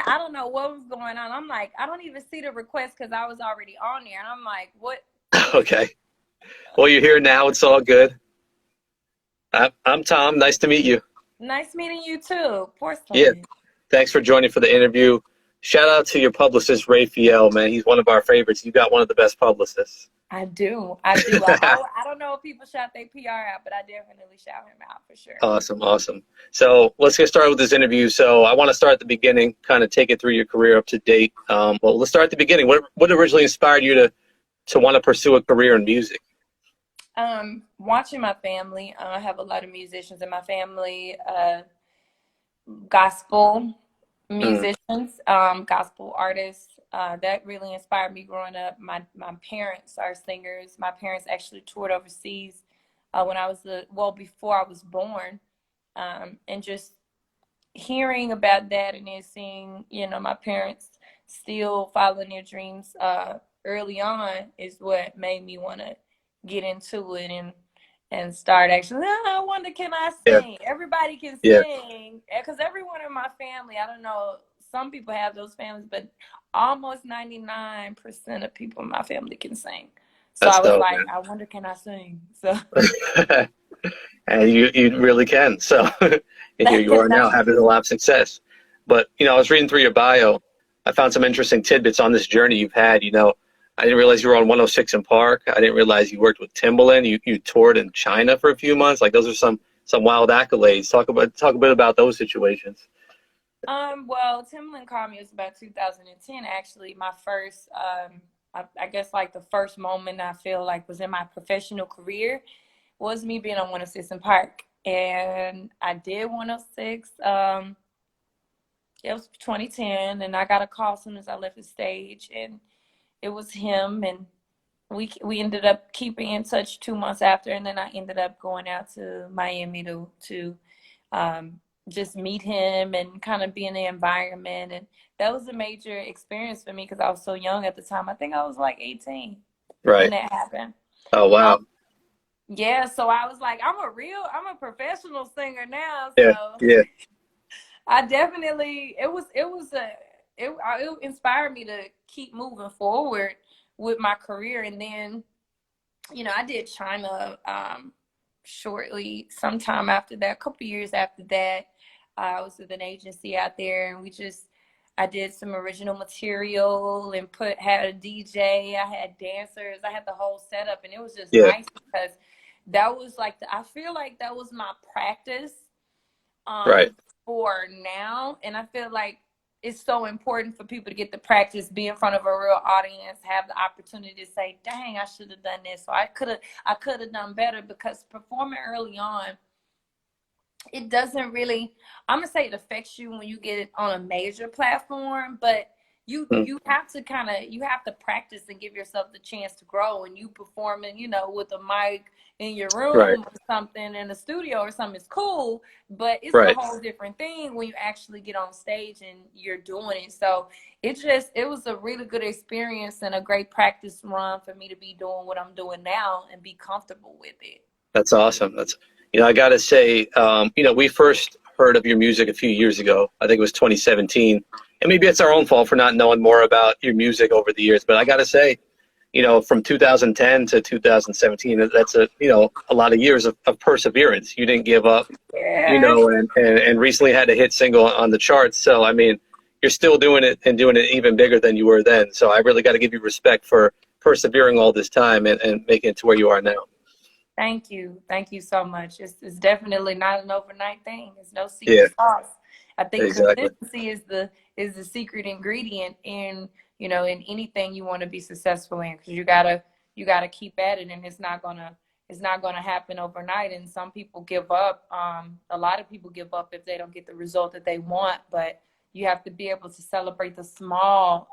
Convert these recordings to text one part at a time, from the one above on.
I don't know what was going on. I'm like, I don't even see the request because I was already on there. And I'm like, what is Okay. Well, you're here now. It's all good. I'm Tom. Nice to meet you. nice meeting you too, Yeah. Porcelain. Thanks for joining for the interview. Shout out to your publicist, Raphael, man. He's one of our favorites. You got one of the best publicists. I do. I do. I don't know if people shout their PR out, but I definitely shout him out for sure. Awesome, awesome. So let's get started with this interview. So I want to start at the beginning, kind of take it through your career up to date. Well, let's start at the beginning. What originally inspired you to want to pursue a career in music? Watching my family. I have a lot of musicians in my family. Gospel Mm, musicians, gospel artists. That really inspired me growing up. My parents are singers. My parents actually toured overseas when I was before I was born, and just hearing about that and then seeing my parents still following their dreams early on is what made me want to get into it and start actually. I wonder, can I yeah, sing? Everybody can yeah, sing because everyone in my family, I don't know, some people have those families, but almost 99% of people in my family can sing. So that's I was dope, like, I wonder, can I sing? So man. And you really can. So and here you are now thank having a you. lot of success. But I was reading through your bio. I found some interesting tidbits on this journey you've had. I didn't realize you were on 106 in Park. I didn't realize you worked with Timbaland. You toured in China for a few months. Like those are some wild accolades. Talk a bit about those situations. Well, Timbaland called me. It was about 2010, actually. My first, I guess, like the first moment I feel like was in my professional career was me being on 106 in Park, and I did 106. It was 2010, and I got a call as soon as I left the stage, and it was him, and we ended up keeping in touch 2 months after, and then I ended up going out to Miami to just meet him and kind of be in the environment. And that was a major experience for me because I was so young at the time. I think I was like 18 when Right. that happened. Oh Um, wow. yeah, so I was like, I'm a professional singer now. Yeah. So Yeah. I definitely, it inspired me to keep moving forward with my career. And then, I did China shortly, sometime after that, a couple years after that. I was with an agency out there, and I did some original material and had a DJ, I had dancers, I had the whole setup, and it was just Yeah. nice because that was like I feel like that was my practice Right. um for now. And I feel like it's so important for people to get the practice, be in front of a real audience, have the opportunity to say, dang, I should have done this, or I could have done better. Because performing early on, it doesn't really, I'm gonna say it affects you when you get it on a major platform, but Mm, you have to you have to practice and give yourself the chance to grow. And you performing, with a mic in your right. room or something in the studio or something is cool, but it's a Right. whole different thing when you actually get on stage and you're doing it. So it was a really good experience and a great practice run for me to be doing what I'm doing now and be comfortable with it. That's awesome. I got to say, we first heard of your music a few years ago. I think it was 2017. And maybe it's our own fault for not knowing more about your music over the years. But I got to say, from 2010 to 2017, that's a lot of years of perseverance. You didn't give up, Yeah. and recently had a hit single on the charts. So, I mean, you're still doing it and doing it even bigger than you were then. So I really got to give you respect for persevering all this time and making it to where you are now. Thank you. Thank you so much. It's definitely not an overnight thing. It's no Yeah, secret sauce. I think exactly. consistency is the secret ingredient in anything you want to be successful in, because you gotta keep at it, and it's not gonna happen overnight. And some people give up. A lot of people give up if they don't get the result that they want. But you have to be able to celebrate the small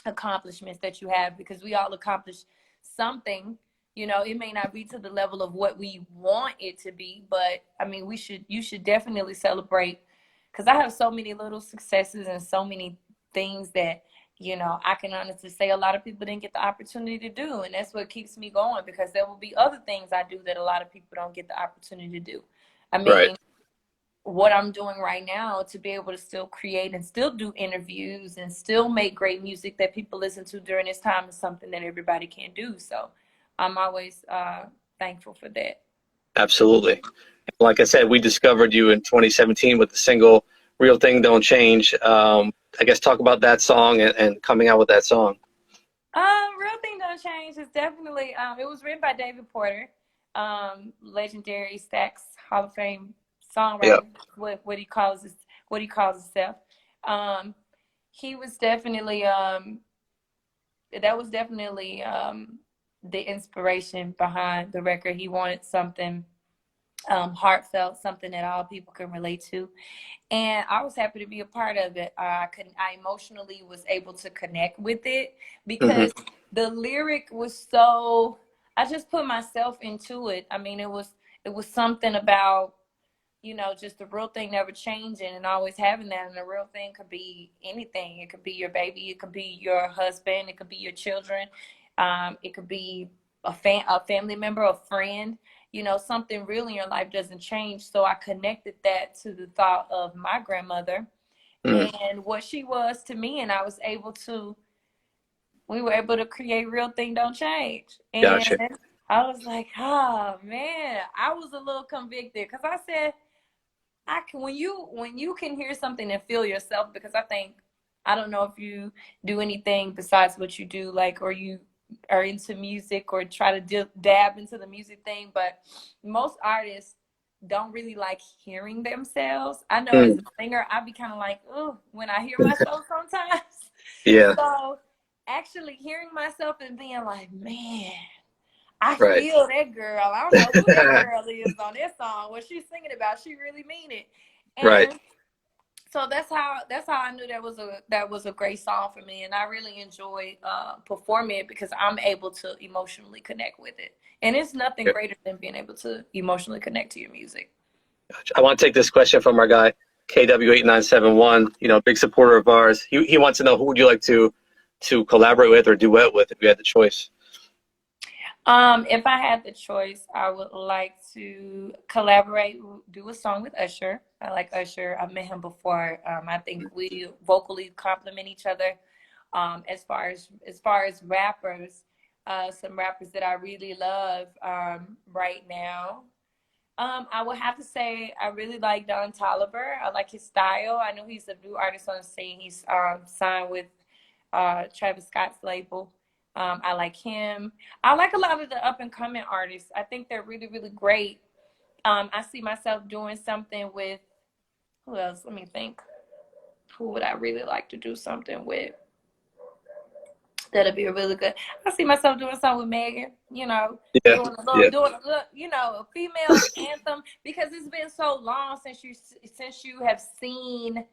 accomplishments that you have, because we all accomplish something. It may not be to the level of what we want it to be, but I mean, you should definitely celebrate, because I have so many little successes and so many things that I can honestly say a lot of people didn't get the opportunity to do. And that's what keeps me going, because there will be other things I do that a lot of people don't get the opportunity to do. I Right. mean, what I'm doing right now, to be able to still create and still do interviews and still make great music that people listen to during this time is something that everybody can't do. So I'm always thankful for that. Absolutely. Like I said, we discovered you in 2017 with the single "Real Thing Don't Change." I guess talk about that song and coming out with that song. Real Thing Don't Change is definitely it was written by David Porter, legendary Stax Hall of Fame Yeah. songwriter, what he calls himself. Um, he was definitely that was definitely the inspiration behind the record. He wanted something heartfelt, something that all people can relate to, and I was happy to be a part of it. I emotionally was able to connect with it Hmm. because the lyric was so. I just put myself into it. I mean, it was something about, just the real thing never changing and always having that. And the real thing could be anything. It could be your baby. It could be your husband. It could be your children. It could be a family member, a friend. Something real in your life doesn't change. So I connected that to the thought of my grandmother Mm. and what she was to me. And we were able to create Real Thing Don't Change. And Gotcha. I was like, oh man, I was a little convicted because I said, I can when you can hear something and feel yourself, because I don't know if you do anything besides what you do, like, or you are into music or try to dab into the music thing, but most artists don't really like hearing themselves. I know as Mm. a singer, I'd be kind of like, oh, when I hear myself sometimes. Yeah. So actually hearing myself and being like, man, I Right. feel that girl. I don't know who that girl is on this song. What she's singing about, she really mean it. Right. And so that's how I knew that was a great song for me, and I really enjoy performing it because I'm able to emotionally connect with it. And it's nothing Yeah. greater than being able to emotionally connect to your music. Gotcha. I want to take this question from our guy, KW8971. Big supporter of ours. He wants to know, who would you like to collaborate with or duet with if you had the choice? If I had the choice, I would like to collaborate, do a song with Usher. I like Usher. I've met him before. I think we vocally complement each other. As far as rappers, some rappers that I really love right now. I would have to say I really like Don Toliver. I like his style. I know he's a new artist on the scene. He's signed with Travis Scott's label. I like him. I like a lot of the up and coming artists. I think they're really, really great. I see myself doing something with who else? Let me think. Who would I really like to do something with? That'll be really good. I see myself doing something with Megan, Yeah. Yeah. doing a little, a female anthem, because it's been so long since you have seen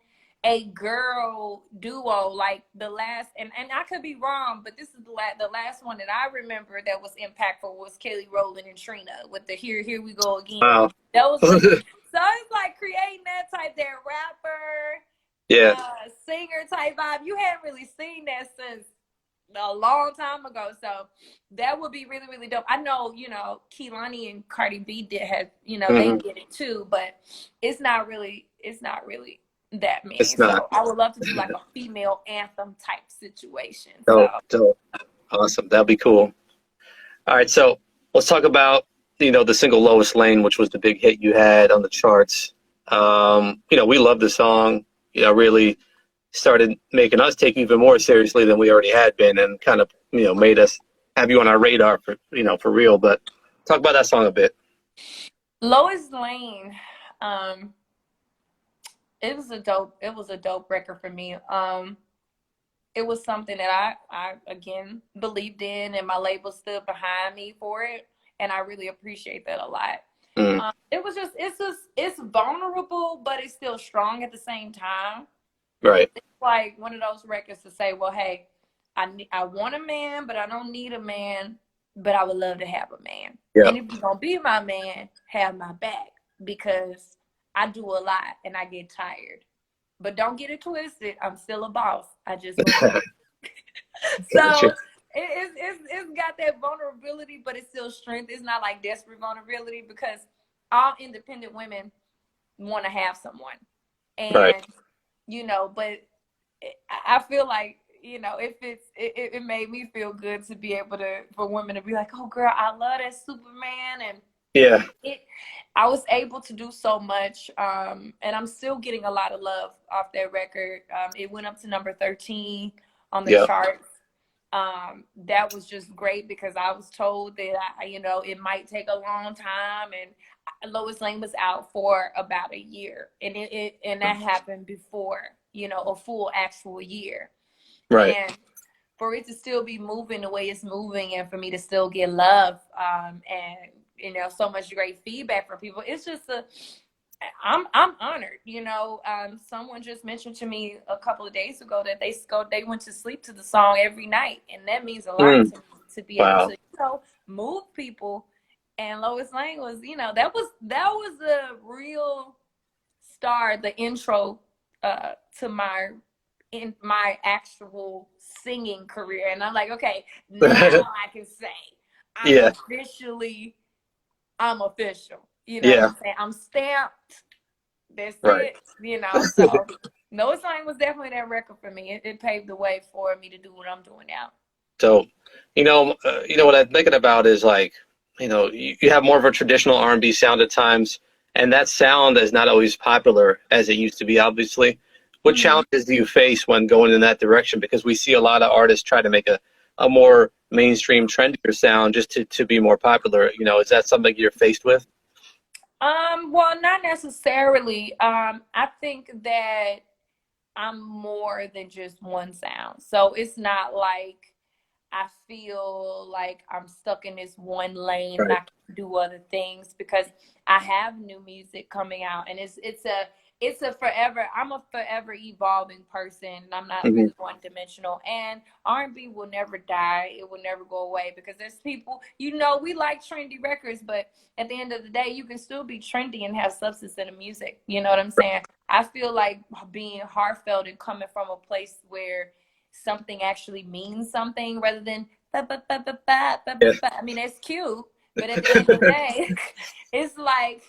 a girl duo like the last, and I could be wrong, but this is the last one that I remember that was impactful was Kelly Rowland and Trina with the Here We Go Again. Wow. That was really, so it's like creating that rapper, Yeah. singer type vibe. You hadn't really seen that since a long time ago. So that would be really, really dope. I know, Kehlani and Cardi B did have, they Hmm. did it too, but it's not really that many. It's not. So I would love to do like a female anthem type situation. So Dope. Dope. Awesome. That'd be cool. All right. So let's talk about, the single Lois Lane, which was the big hit you had on the charts. We love the song. Really started making us take even more seriously than we already had been, and kind of, made us have you on our radar for real. But talk about that song a bit. Lois Lane, it was a dope record for me. It was something that I again believed in, and my label stood behind me for it, and I really appreciate that a lot. Mm. It's vulnerable, but it's still strong at the same time. Right. It's like one of those records to say, well, hey, I want a man, but I don't need a man, but I would love to have a man. Yeah. And if you're gonna be my man, have my back, because I do a lot and I get tired. But don't get it twisted. I'm still a boss. I just win. So Gotcha. it's got that vulnerability, but it's still strength. It's not like desperate vulnerability, because all independent women want to have someone. Right. And, you know, but I feel like, you know, if it made me feel good to be able to, for women to be like, oh girl, I love that Superman. And Yeah. it, I was able to do so much. And I'm still getting a lot of love off that record. It went up to number 13 on the Yeah. charts. That was just great because I was told that you know, it might take a long time, and Lois Lane was out for about a year, and and that happened before, you know, a full actual year. Right. And for it to still be moving the way it's moving, and for me to still get love, and you know, so much great feedback from people, it's just I'm honored. You know, someone just mentioned to me a couple of days ago that they went to sleep to the song every night, and that means a lot Mm. to be able to, Wow. you know, move people. And Lois Lane was, you know, that was the real start, the intro to my actual singing career. And I'm like, okay, now I can say I'm Yeah. officially I'm official. You know what Yeah. I'm saying? I'm stamped. That's Right. it. You know, so No Sign was definitely that record for me. It paved the way for me to do what I'm doing now. So, what I'm thinking about is like, you have more of a traditional R&B sound at times, and that sound is not always popular as it used to be, obviously. What Mm-hmm. challenges do you face when going in that direction? Because we see a lot of artists try to make a more mainstream, trendier sound just to be more popular. Is that something you're faced with? Well, not necessarily. I think that I'm more than just one sound. So it's not like I feel like I'm stuck in this one lane and I Right. can do other things, because I have new music coming out, and it's a forever, I'm a forever evolving person, and I'm not Hmm. really one dimensional. And R&B will never die. It will never go away, because there's people, you know, we like trendy records, but at the end of the day, you can still be trendy and have substance in the music. You know what I'm saying? I feel like being heartfelt and coming from a place where something actually means something, rather than ba, ba, ba, ba, ba, ba, Yeah. ba, ba. I mean, it's cute, but at the end of the day, it's like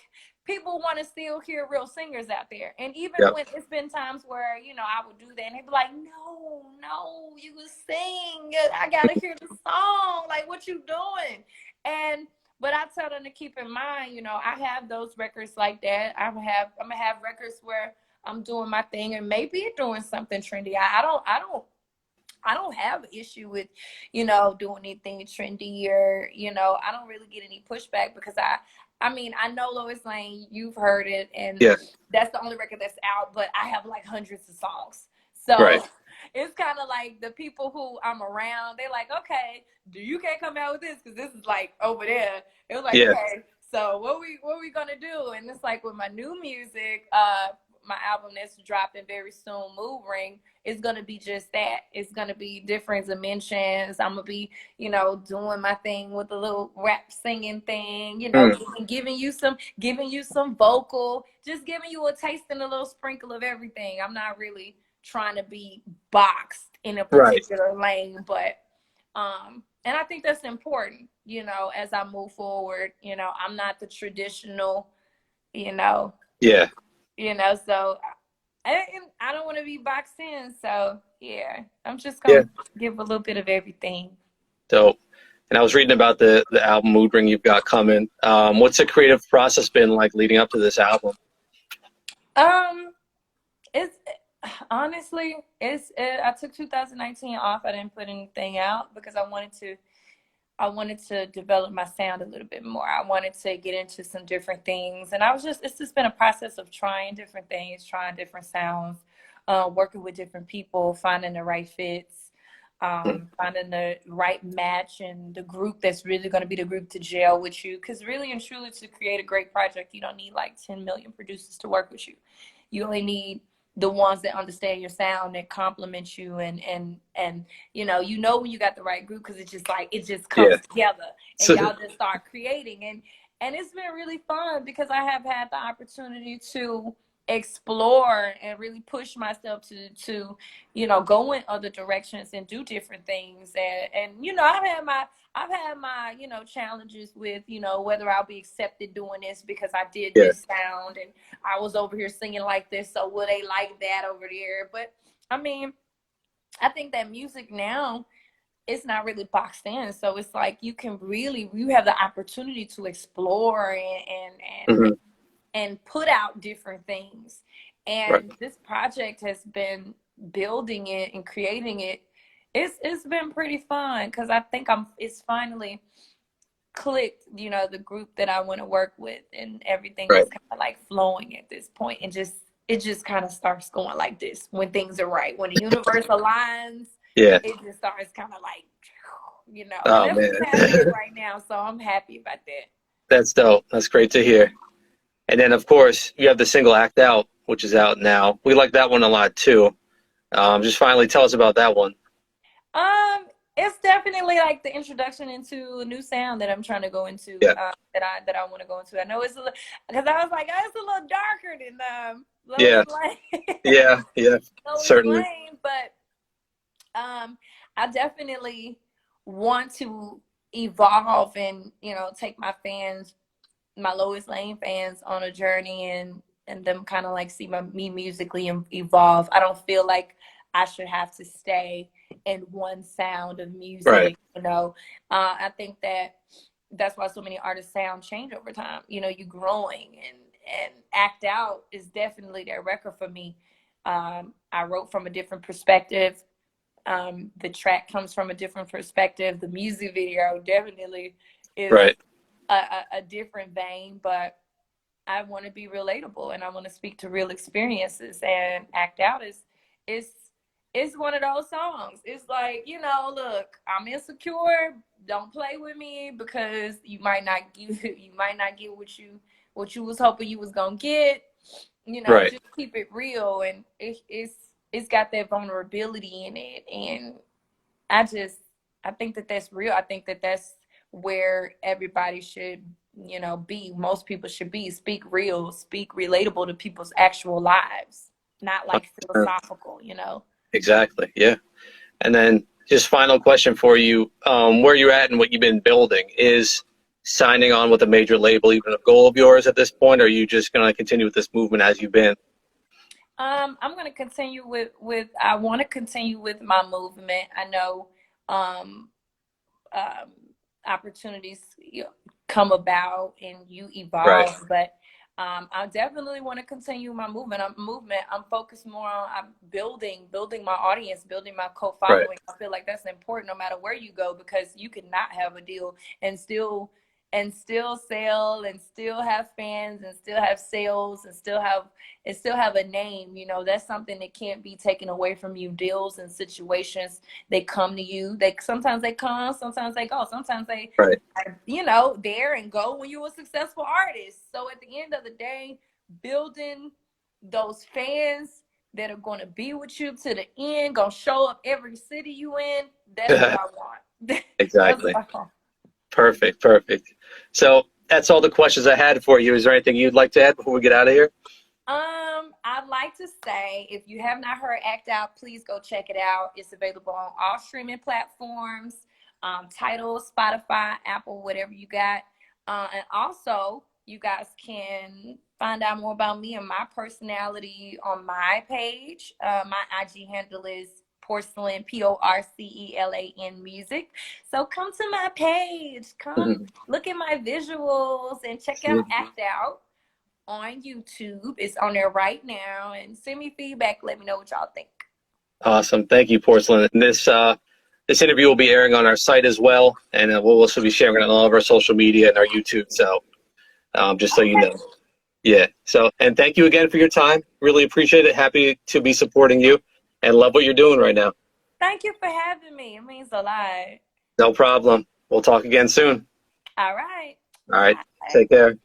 people want to still hear real singers out there. And even Yeah. when it's been times where, you know, I would do that and they'd be like, no, no, you can sing. I got to hear the song. Like, what you doing? And but I tell them to keep in mind, you know, I have those records like that. I'm gonna have records where I'm doing my thing and maybe doing something trendy. I don't have an issue with, you know, doing anything trendy, or, you know, I don't really get any pushback, because I mean, I know Lois Lane, you've heard it, and Yeah. that's the only record that's out, but I have like hundreds of songs. Right. So it's kind of like the people who I'm around, they're like, okay, you can't come out with this because this is like over there. It was like, Yeah. okay, so what we gonna do? And it's like with my new music, my album that's dropping very soon, Mood Ring, it's gonna be just that. It's gonna be different dimensions. I'm gonna be, you know, doing my thing with a little rap singing thing, you know, Mm. giving you some vocal, just giving you a taste and a little sprinkle of everything. I'm not really trying to be boxed in a Right. particular lane, but and I think that's important, you know, as I move forward. You know, I'm not the traditional, you know, Yeah. so I don't want to be boxed in. So yeah, I'm just Yeah. gonna give a little bit of everything. So, and I was reading about the album Mood Ring you've got coming. What's the creative process been like leading up to this album? Um, it's honestly, I took 2019 off. I didn't put anything out because I wanted to develop my sound a little bit more. I wanted to get into some different things. And it's just been a process of trying different things, trying different sounds, working with different people, finding the right fits, Mm. finding the right match and the group that's really going to be the group to gel with you. Because really and truly, to create a great project, you don't need like 10 million producers to work with you. You only need the ones that understand your sound, that compliment you, and you know when you got the right group, because it just comes Yeah. together, and So, y'all just start creating. And it's been really fun because I have had the opportunity to explore and really push myself to go in other directions and do different things. And I've had my challenges with whether I'll be accepted doing this, because I did Yeah. this sound and I was over here singing like this, so will they like that over there? But I mean, I think that music now, it's not really boxed in, so it's like you have the opportunity to explore Hmm. and put out different things. Right. And this project has been building it and creating it. It's been pretty fun, because I think it's finally clicked, the group that I want to work with, and everything Right. is kind of like flowing at this point, and it just kind of starts going like this when things are right, when the universe aligns. Yeah. It just starts kind of like, and Oh that's man. what's happening right now, so I'm happy about that. That's dope. That's great to hear. And then, of course, you have the single Act Out, which is out now. We like that one a lot, too. Just finally tell us about that one. Um, it's definitely like the introduction into a new sound that I'm trying to go into. Yeah. That I want to go into. I know it's because I was like, oh, it's a little darker than Yeah. Lois Lane. Yeah. Yeah. Lois Certainly. Lane, but I definitely want to evolve and take my Lois Lane fans on a journey, and them kind of like see me musically evolve. I don't feel like I should have to stay in one sound of Right. music. I think that's why so many artists sound change over time. You growing, and Act Out is definitely that record for me. I wrote from a different perspective. The track comes from a different perspective. The music video definitely is Right. a different vein, but I want to be relatable and I want to speak to real experiences. And Act Out is one of those songs. It's like, look, I'm insecure. Don't play with me, because you might not get what you was hoping you was gonna get. Right. Just keep it real, and it's got that vulnerability in it, and I think that that's real. I think that that's where everybody should be. Most people should be. Speak real, speak relatable to people's actual lives, not like 100%. philosophical. Exactly. Yeah. And then just final question for you, where you're at and what you've been building. Is signing on with a major label even a goal of yours at this point, or are you just going to continue with this movement as you've been? I'm going to continue I want to continue with my movement. I know um, um, opportunities come about and you Right. evolve, but I definitely want to continue my movement. I'm focused more on building my audience, building my cult Right. following. I feel like that's important no matter where you go, because you cannot have a deal and still sell and still have fans and still have sales and still have a name. That's something that can't be taken away from you. Deals and situations, they come to you. Sometimes they come, sometimes they go, sometimes they Right. there and go when you're a successful artist. So at the end of the day, building those fans that are going to be with you to the end, going to show up every city you in, that's what I want. Exactly. That's what I want. Perfect. Perfect. So that's all the questions I had for you. Is there anything you'd like to add before we get out of here? I'd like to say, if you have not heard Act Out, please go check it out. It's available on all streaming platforms, Tidal, Spotify, Apple, whatever you got. And also, you guys can find out more about me and my personality on my page. My IG handle is Porcelan, Porcelan music. So come to my page, come look at my visuals and check out Act Out on YouTube. It's on there right now, and send me feedback. Let me know what y'all think. Awesome. Thank you, Porcelain. And this interview will be airing on our site as well, and we'll also be sharing it on all of our social media and our YouTube. So just so you know. Yeah. So, and thank you again for your time. Really appreciate it. Happy to be supporting you and love what you're doing right now. Thank you for having me. It means a lot. No problem. We'll talk again soon. All right. All right. Bye. Take care.